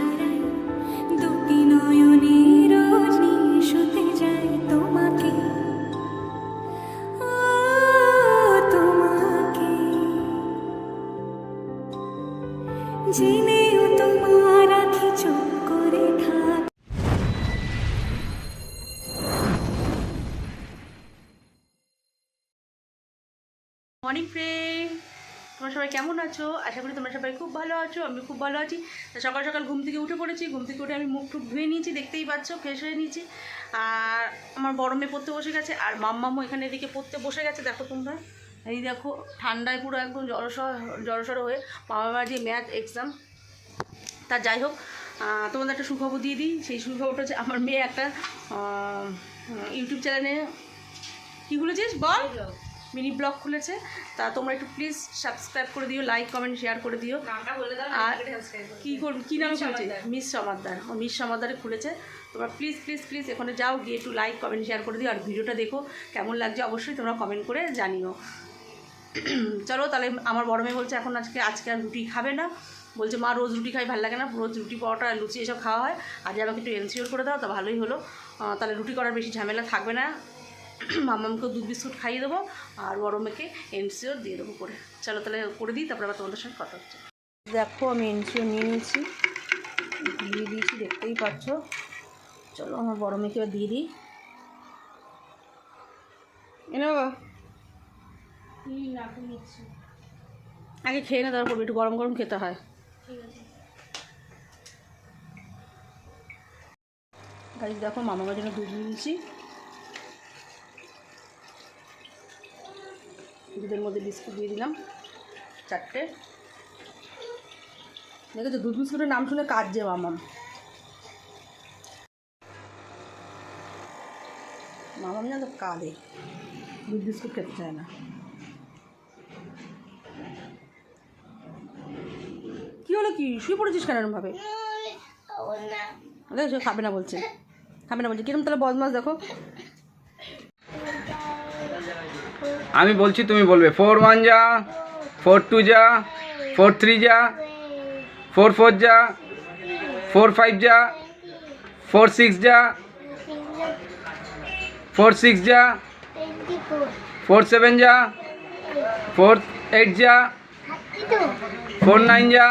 হারাই দুটি নয়নে রোজ নিয়ে শুতে যাই তোমাকে, তোমাকে জেনেও তোমার আঁখি চুপ করে থাক। মর্নিং ফ্রেন্ড, তোমরা সবাই কেমন আছো? আশা করি তোমরা সবাই খুব ভালো আছো। আমি খুব ভালো আছি। তো সকাল সকাল ঘুম থেকে উঠে পড়েছি। ঘুম থেকে উঠে আমি মুখ টুক ধুয়ে নিয়েছি, দেখতেই পাচ্ছ, ফ্রেশ হয়ে নিয়েছি। আর আমার বড় মেয়ে পড়তে বসে গেছে, আর মাম্মামও এখানে এদিকে পড়তে বসে গেছে। দেখো তোমরা, এই দেখো ঠান্ডায় পুরো একদম জড়সড় হয়ে মামার যে ম্যাথ এক্সাম। তা যাই হোক, তোমাদের একটা সুখবর দিয়ে দিই। সেই সুখবরটা হচ্ছে আমার মেয়ে একটা ইউটিউব চ্যানেলে কী খুলেছিস বল, মিনি ব্লগ খুলেছে। তা তোমরা একটু প্লিজ সাবস্ক্রাইব করে দিও, লাইক কমেন্ট শেয়ার করে দিও। আর কী নামে খুলেছে? মিস সমাদ্দার। ও মিস সমাদ্দারে খুলেছে। তোমরা প্লিজ প্লিজ প্লিজ এখানে যাও, গিয়ে একটু লাইক কমেন্ট শেয়ার করে দিও। আর ভিডিওটা দেখো, কেমন লাগছে অবশ্যই তোমরা কমেন্ট করে জানিও। চলো তাহলে, আমার বড় মেয়ে বলছে এখন আজকে আর রুটি খাবে না। বলছে মা রোজ রুটি খাই, ভালো লাগে না, রোজ রুটি পরোটা লুচি এসব খাওয়া হয়, আজ আমাকে একটু এনসিওর করে দাও। তা ভালোই হলো, তাহলে রুটি করার বেশি ঝামেলা থাকবে না। মামাকে দুধ বিস্কুট খাইয়ে দেবো, আর বড় মেয়েকে এনসিওর দিয়ে দেবো করে। চলো তাহলে করে দিই, তারপরে আবার তোমাদের সঙ্গে কথা হচ্ছে। দেখো আমি এনসিওর নিয়ে নিয়েছি, দিয়ে দিয়েছি, দেখতেই পাচ্ছ। চলো আমার বড় মেয়েকে এবার দিয়ে দিই। এনে বাবা আগে খেয়ে না, তারপর একটু গরম গরম খেতে হয়। ঠিক আছে গাইজ, দেখো মামার জন্য দুধ নিয়েছি, দুধের মধ্যে বিস্কুট দিয়ে দিলাম 4টে। দেখেছো, দুধ বিস্কুটের নাম শুনে কাঁদছে মামাম। মামাম না তো কাঁদে, দুধ বিস্কুট খেতে চায় না। কী হলো, কি শুয়ে পড়েছিস কেন এরমভাবে? দেখো খাবে না বলছে, খাবে না বলছে। কিরম তাহলে বদমাস দেখো। আমি বলছি তুমি বলবে 4 1 যা, 4 2 যা, 4 3 যা, 4 4 যা, 4 5 যা, 4 6 যা, 4 6 যা, 4 7 যা, 4 8 যা, 4 9 যা,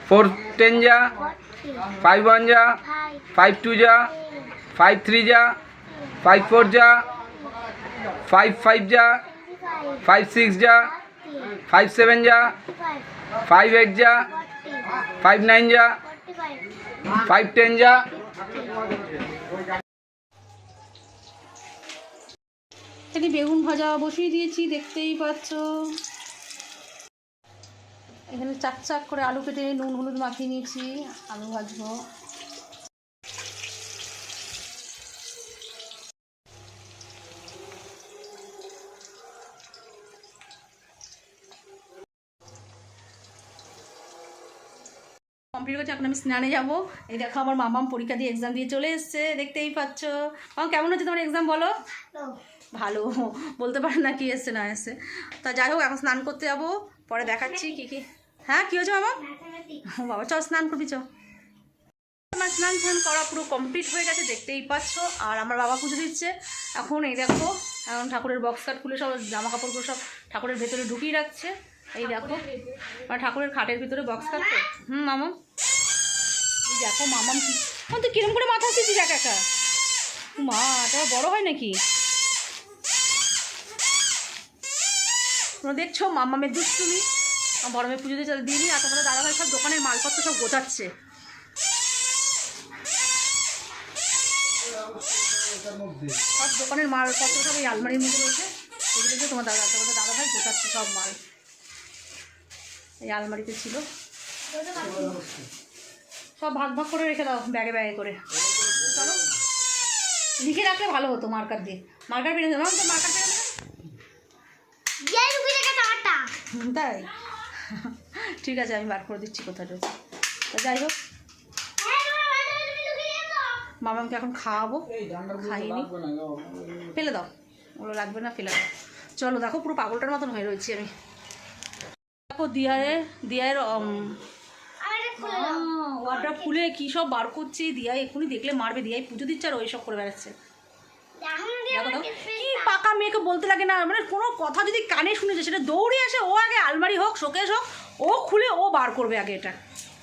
4 10 যা, 5 1 যা, 5 2 যা, 5 3 যা, 5 4 যা, 5 5 যা, 5 6 যা, 5 7 যা, 5 8 যা, 5 9 যা, 5 10 যা। এখানে বেগুন ভাজা বসিয়ে দিয়েছি, দেখতেই পাচ্ছ। এখানে চাক চাক করে আলু কেটে নুন হলুদ মাখিয়ে নিয়েছি, আলু ভাজবো। কমপ্লিট করছি, এখন আমি স্নানে যাবো। এই দেখো আমার মামাম পরীক্ষা দিয়ে এক্সাম দিয়ে চলে এসছে, দেখতেই পাচ্ছ। মামা কেমন হচ্ছে তোমার এক্সাম বলো? ভালো, বলতে পারে না কি এসছে না এসছে। তা যাই হোক, এখন স্নান করতে যাবো, পরে দেখাচ্ছি কী কী। হ্যাঁ কী হয়েছে মামা? বাবা চ স্নান করবি চ। আমার স্নান করা পুরো কমপ্লিট হয়ে গেছে, দেখতেই পাচ্ছ। আর আমার বাবা পুজো দিচ্ছে এখন। এই দেখো এখন ঠাকুরের বক্স কাট খুলে সব জামা কাপড়গুলো সব ঠাকুরের ভেতরে ঢুকিয়ে রাখছে। এই দেখো মানে ঠাকুরের খাটের ভিতরে বক্স কাট তো। মামা এই দেখো মামাম কি তুই কিরম করে মাথা আসছিস একা একা? মা এটা বড় হয় নাকি? তোমরা দেখছো মামামের দুষ্টুমি। বড় মেয়ে পুজো দিয়ে দিয়ে নিই, আর তোমাদের দাদাভাই সব দোকানের মালপত্র সব গোছাচ্ছে। সব দোকানের মালপত্র সব এই আলমারির মধ্যে রয়েছে, এগুলো তোমাদের দাদাভাই গোছাচ্ছে সব মাল। এই আলমারিতে ছিল, সব ভাগ ভাগ করে রেখে দাও ব্যাগে ব্যাগে করে। চলো লিখে রাখলে ভালো হতো মার্কার দিয়ে। মার্কার পেরে দেবো তো, মার্কার পেরে দেবে। তাই ঠিক আছে, আমি বার করে দিচ্ছি কোথায় রয়েছে। তা যাই হোক, মামাকে এখন খাওয়াবো, খাইনি, ফেলে দাও, ওগুলো লাগবে না, ফেলে দাও। চলো দেখো পুরো পাগলটার মতন হয়ে রয়েছি আমি। দেখো দিয়ার ঘরটা খুলে কী সব বার করছে, দিয়াই এক্ষুনি দেখলে মারবে, দিয়াই পুজো দিচ্ছে আর ওই সব করে বেড়াচ্ছে। দেখো তো কি পাকা মেয়েকে বলতে লাগে না, মানে কোনো কথা যদি কানে শুনেছে সেটা দৌড়ে আসে, ও আগে আলমারি হোক শোকেস হোক ও খুলে ও বার করবে আগে, এটা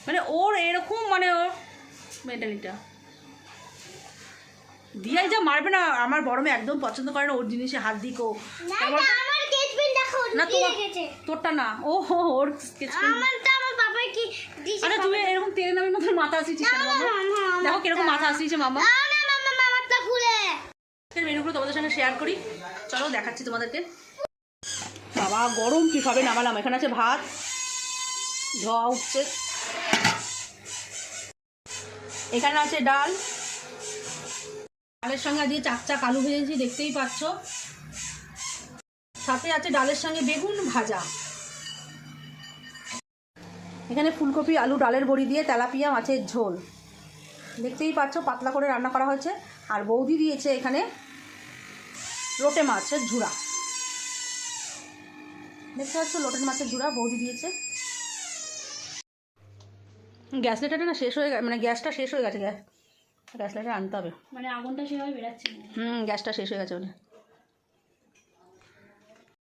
মানে ওর এরকম মানে ওর মেন্টালিটা। দিয়াই যা মারবে না, আমার বড় মেয়ে একদম পছন্দ করে না ওর জিনিসে হাত দিক। ও না তোরটা না, ও ওর স্কেচ পেন। আচ্ছা তুমি এরকম তেরে নামের মতো মাথা আসিয়েছিস কেন মামা? দেখো কিরকম মাথা আসিয়েছে মামা। মেনুগুলো তোমাদের সঙ্গে শেয়ার করি, চলো দেখাচ্ছি তোমাদেরকে। বাবা গরম কীভাবে নামালাম, এখানে আছে ভাত, ধোয়া উঠছে, এখানে আছে ডাল, ডালের সঙ্গে আজকে চাকচাক আলু ভেজেছি দেখতেই পাচ্ছ, সাথে আছে ডালের সঙ্গে বেগুন ভাজা, এখানে ফুলকপি আলু ডালের বড়ি দিয়ে তেলাপিয়া মাছের ঝোল দেখতেই পাচ্ছ, পাতলা করে রান্না করা হয়েছে। আর বৌদি দিয়েছে এখানে লোটে মাছের ঝুড়া, দেখতে পাচ্ছ লোটের মাছের ঝুড়া বৌদি দিয়েছে। গ্যাস লাইটারটা না শেষ হয়ে গেছে, মানে গ্যাসটা শেষ হয়ে গেছে, গ্যাস লাইটার আনতে হবে, মানে আগুনটা সেভাবে বেরাচ্ছে না। গ্যাসটা শেষ হয়ে গেছে বলে।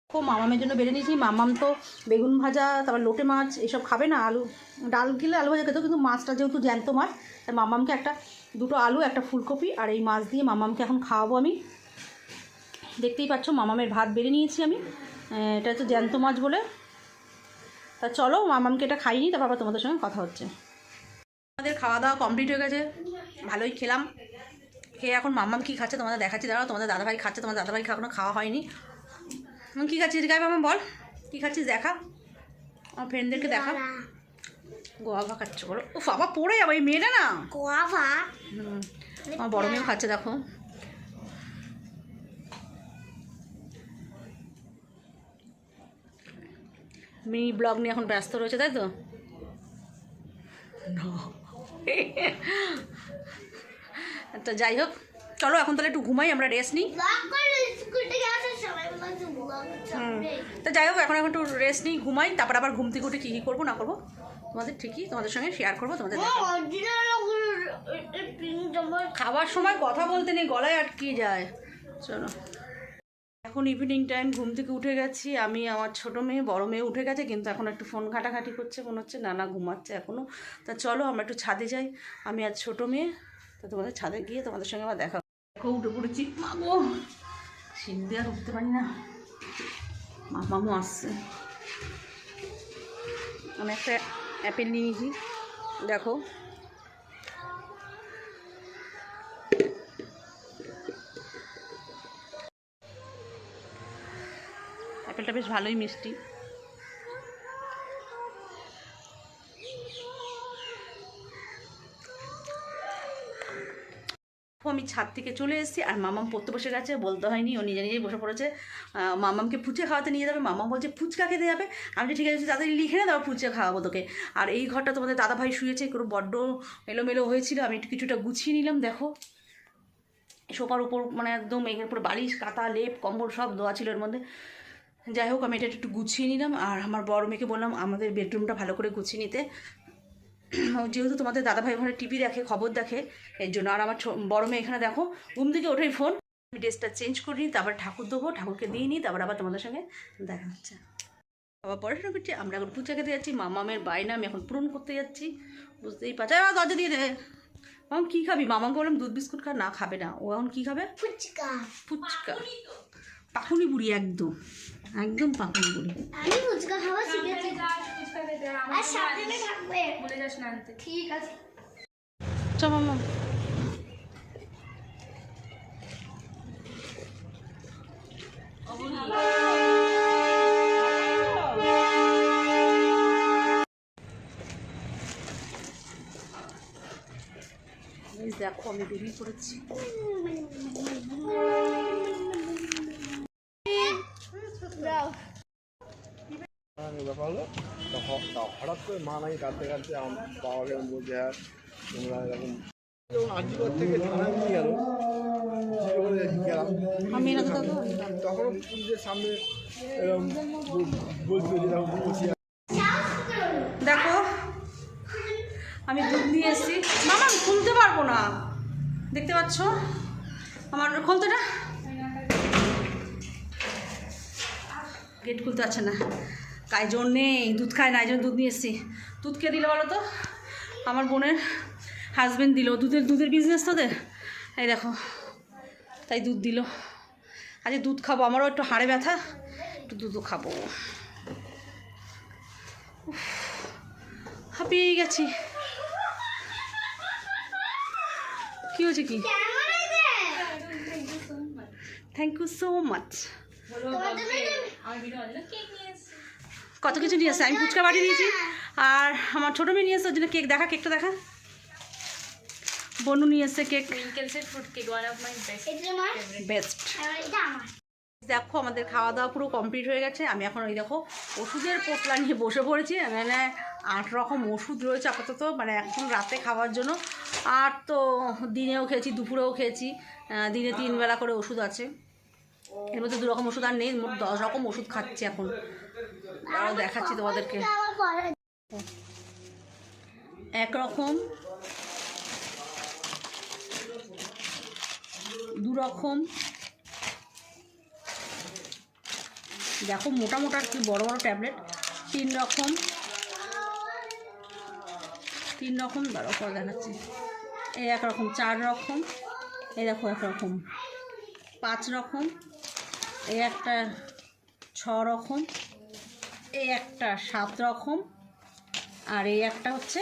ও মামামের জন্য বেড়ে নিয়েছি, মামাম তো বেগুন ভাজা তারপর লোটে মাছ এসব খাবে না, আলু ডাল গেলে আলু ভাজা খেতো, কিন্তু মাছটা যেহেতু জ্যান্ত মাছ তাই মামামকে দুটো আলু একটা ফুলকপি আর এই মাছ দিয়ে মামামকে এখন খাওয়াবো আমি। দেখতেই পাচ্ছ মামামের ভাত বেড়ে নিয়েছি আমি, এটা হচ্ছে জ্যান্ত মাছ বলে। তা চলো মামামকে এটা খাইনি, তারপর আবার তোমাদের সঙ্গে কথা হচ্ছে। আমাদের খাওয়া দাওয়া কমপ্লিট হয়ে গেছে, ভালোই খেলাম, খেয়ে এখন মামাম কী খাচ্ছে তোমাদের দেখাচ্ছি। দাঁড়াও, তোমাদের দাদাভাই খাচ্ছে, তোমাদের দাদাভাই এখনো খাওয়া হয়নি। কী খাচ্ছিস গায়ে মামা বল, কী খাচ্ছিস দেখা, আমার ফ্রেন্ডদেরকে দেখা। গোয়াভা খাচ্ছে বলো, ও বাবা পড়ে যাবো এই মেয়েটা না, গোয়াভা। আমার বড় মেয়েও খাচ্ছে দেখো। মিনি ব্লগ নিয়ে এখন ব্যস্ত রয়েছে তাই তো। তো যাই হোক চলো এখন তাহলে একটু ঘুমাই, আমরা রেস্ট নিই। তো যাই হোক এখন একটু রেস্ট নিই, ঘুমাই, তারপর আবার ঘুম থেকে উঠে কী কী করবো না করবো তোমাদের সঙ্গে শেয়ার করবো। তোমাদের খাবার সময় কথা বলতে নেই, গলায় আটকে যায়। চলো এখন ইভিনিং টাইম, ঘুম থেকে উঠে গেছি আমি, আমার ছোটো মেয়ে বড় মেয়ে উঠে গেছে, কিন্তু এখন একটু ফোন ঘাটাঘাটি করছে মনে হচ্ছে, না ঘুমাচ্ছে এখনও। তা চলো আমরা একটু ছাদে যাই, আমি আর ছোটো মেয়ে। তো তোমাদের ছাদে গিয়ে তোমাদের সঙ্গে আবার দেখা। দেখো উঠে পড়েছি, মাগো সিঁড়ি দিয়ে আর উঠতে পারি না, মামু আসছে। আমি একটা অ্যাপেল নিয়ে নিয়েছি, দেখো অ্যাপেলটা বেশ ভালোই মিষ্টি। আমি ছাদ থেকে চলে এসেছি আর মামাম পড়তে বসে গেছে, বলতে হয়নি, ও নিজে নিজেই বসে পড়েছে। মামামকে ফুচকা খাওয়াতে নিয়ে যাবে, মামাম বলছে ফুচকা খেতে যাবে। আমি ঠিক আছে তাদের লিখে না দাও, ফুচকা খাওয়াবো তোকে। আর এই ঘরটা তোমাদের দাদাভাই শুয়েছে, কোনো বড্ড এলোমেলো হয়েছিল, আমি একটু কিছুটা গুছিয়ে নিলাম। দেখো সোফার উপর মানে একদম এর উপর বালিশ কাঁথা লেপ কম্বল সব দেওয়া ছিল এর মধ্যে। যাই হোক আমি এটা একটু গুছিয়ে নিলাম, আর আমার বড় মেয়েকে বললাম আমাদের বেডরুমটা ভালো করে গুছিয়ে নিতে, যেহেতু তোমাদের দাদাভাই ওখানে টিভি দেখে, খবর দেখে, এর জন্য। আর আমার বড় মেয়ে এখানে দেখো ঘুম থেকে ওঠেই ফোন। আমি ড্রেসটা চেঞ্জ করে নিই, তারপর ঠাকুর দেবো, ঠাকুরকে দিয়ে নিই, তারপর আবার তোমাদের সঙ্গে দেখা হচ্ছে। আবার পড়াশোনা করছি, আমরা এখন পুজো খেতে যাচ্ছি, মামামের বায়না আমি এখন পূরণ করতে যাচ্ছি, বুঝতেই পারছি। দরজা দিয়ে দে মাম, কী খাবি? মামাকে বললাম দুধ বিস্কুট খা, না খাবে না, ও এখন কী খাবে? ফুচকা। ফুচকা পাকুনি বুড়ি, একদম একদম পাকুনি বুড়ি। আমি ফুচকা খাওয়া শিখেছি, আর সাবধানে থাকবে, বলে যাস না আনতে। ঠিক আছে চ মামা। দেখো আমি বেরিয়ে পড়েছি। ব্যাপার হলো হঠাৎ করে মা নাকি কাঁদতে কাঁদতে বাবাকে বলছে হ্যাঁ তোমরা এরকম, যখন আর্যিকর থেকে থানায় নিয়ে গেল তখন পুলিশের সামনে এরকম বলছিল যে দেখো আমি দুধ নিয়ে এসেছি। মামা আমি খুলতে পারবো না, দেখতে পাচ্ছ আমার খুলতে না, গেট খুলতে পারছে না, তাই জন্যে দুধ খায় না, এই জন্য দুধ নিয়ে এসেছি। দুধ কে দিল বলো তো? আমার বোনের হাজব্যান্ড দিল, দুধের বিজনেস তোদের, এই দেখো, তাই দুধ দিল। আজকে দুধ খাবো, আমারও একটু হাড়ে ব্যথা, একটু দুধও খাবো। হাঁপিয়ে গেছি। কি হয়েছে কি? Thank you so much. কত কিছু নিয়ে আসছে, আমি ফুচকা বাড়ি দিয়েছি, আর আমার ছোটো মেয়ে নিয়ে এসছে, ওর জন্য কেক। দেখা, কেকটা দেখা। বনু নিয়ে এসছে কেক, বেস্ট। দেখো আমাদের খাওয়া দাওয়া পুরো কমপ্লিট হয়ে গেছে। আমি এখন ওই দেখো ওষুধের পোটলা নিয়ে বসে পড়েছি। মানে 8 রকম ওষুধ রয়েছে আপাতত, মানে এখন রাতে খাওয়ার জন্য। আর তো দিনেও খেয়েছি, দুপুরেও খেয়েছি, দিনে 3 বেলা করে ওষুধ আছে। এর মধ্যে 2 রকম ওষুধ আর নেই, মোট 10 রকম ওষুধ খাচ্ছি এখন। আরও দেখাচ্ছি তোমাদেরকে। 1 রকম, 2 রকম, দেখো মোটা মোটা কি বড় বড় ট্যাবলেট। 3 রকম, 3 রকম, বারো পর দেখাচ্ছি। এই 1 রকম, 4 রকম, এই দেখো 1 রকম, 5 রকম, এই একটা 6 রকম, এই একটা 7 রকম, আর এই একটা হচ্ছে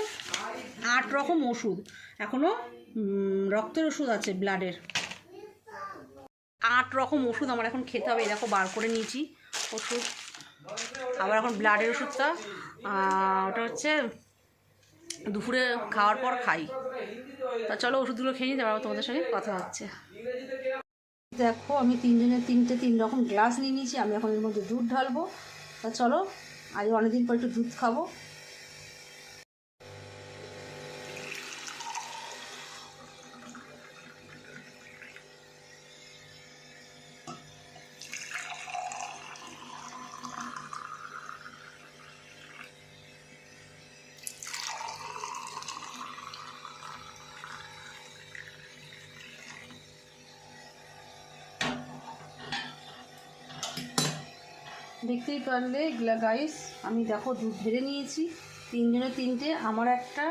8 রকম ওষুধ। এখনও রক্তের ওষুধ আছে, ব্লাডের 8 রকম ওষুধ আমার এখন খেতে হবে। এই দেখো বার করে নিয়েছি ওষুধ। আবার এখন ব্লাডের ওষুধটা, ওটা হচ্ছে দুপুরে খাওয়ার পর খাই। তা চলো ওষুধগুলো খেয়ে নিই, তারপর তোমাদের সঙ্গে কথা হচ্ছে। দেখো আমি 3 জনের 3 রকম গ্লাস নিয়ে নিয়েছি। আমি এখন এর মধ্যে দুধ ঢালবো। তা চলো, আজ অনেকদিন পর একটু দুধ খাবো। দেখতেই পারলে গাইস, আমি দেখো দুধ ঢেলে নিয়েছি। 3 জনের 3টে, আমার একটা,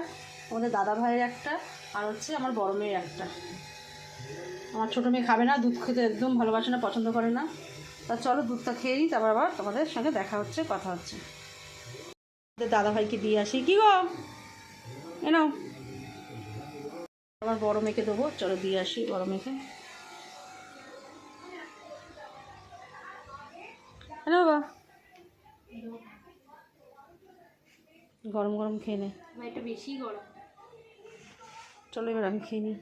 আমাদের দাদা ভাইয়ের একটা, আর হচ্ছে আমার বড় মেয়ের একটা। আমার ছোটো মেয়ে খাবে না, দুধ খেতে একদম ভালোবাসে না, পছন্দ করে না। তা চলো দুধটা খেয়ে নিই, তারপর আবার তোমাদের সঙ্গে দেখা হচ্ছে, কথা হচ্ছে। দাদা ভাইকে দিয়ে আসি। কি গো, নাও, আমার বড় মেয়েকে দেবো, চলো দিয়ে আসি বড় মেয়েকে। হ্যালো বাবা, গরম গরম খেয়ে নে, একটু বেশি গরম। চলো এবার আমি খেয়ে নিই।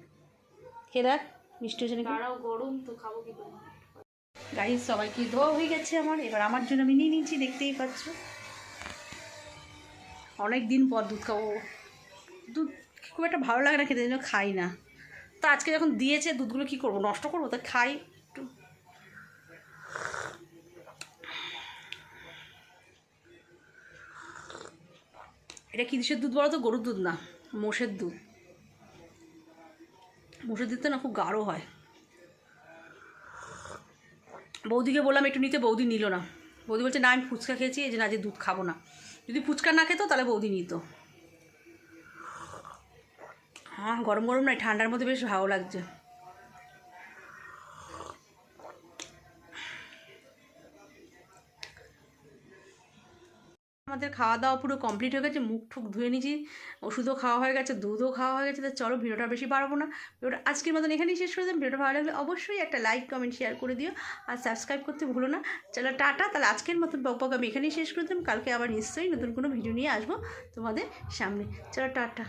খেয়ে দেখ মিষ্টি হয়েছে নাকি। গরম তো খাবো কি করে। গাড়ি সবাইকে ধোয়া হয়ে গেছে আমার, এবার আমার জন্য আমি নিয়ে নিয়েছি, দেখতেই পাচ্ছ। অনেক দিন পর দুধ খাবো। দুধ খুব একটা ভালো লাগে না খেতে, জন্য খাই না। তো আজকে যখন দিয়েছে দুধগুলো কি করবো, নষ্ট করবো, তা খাই একটু। এটা কিসের দুধ বলো তো? গরুর দুধ না, মোষের দুধ। মোষের দুধটা না খুব গাঢ় হয়। বৌদিকে বললাম একটু নিতে, বৌদি নিল না। বৌদি বলছে না আমি ফুচকা খেয়েছি, এই জন্য আজ দুধ খাবো না। যদি ফুচকা না খেতো তাহলে বৌদি নিত। হ্যাঁ গরম গরম নয়, ঠান্ডার মধ্যে বেশ ভালো লাগছে। আমাদের খাওয়া দাওয়া পুরো কমপ্লিট হয়ে গেছে, মুখ ঠুক ধুয়ে নিয়েছি, ওষুধও খাওয়া হয়ে গেছে, দুধও খাওয়া হয়ে গেছে। তো চলো ভিডিওটা বেশি বাড়াবো না, ভিডিওটা আজকের মতন এখানেই শেষ করে দেবেন। ভিডিওটা ভালো লাগলে অবশ্যই একটা লাইক কমেন্ট শেয়ার করে দিও, আর সাবস্ক্রাইব করতে ভুলো না। চলো টাটা, তাহলে আজকের মতন বক আমি এখানেই শেষ করে দেবো। কালকে আবার নিশ্চয়ই নতুন কোনো ভিডিও নিয়ে আসবো তোমাদের সামনে। চলো টাটা।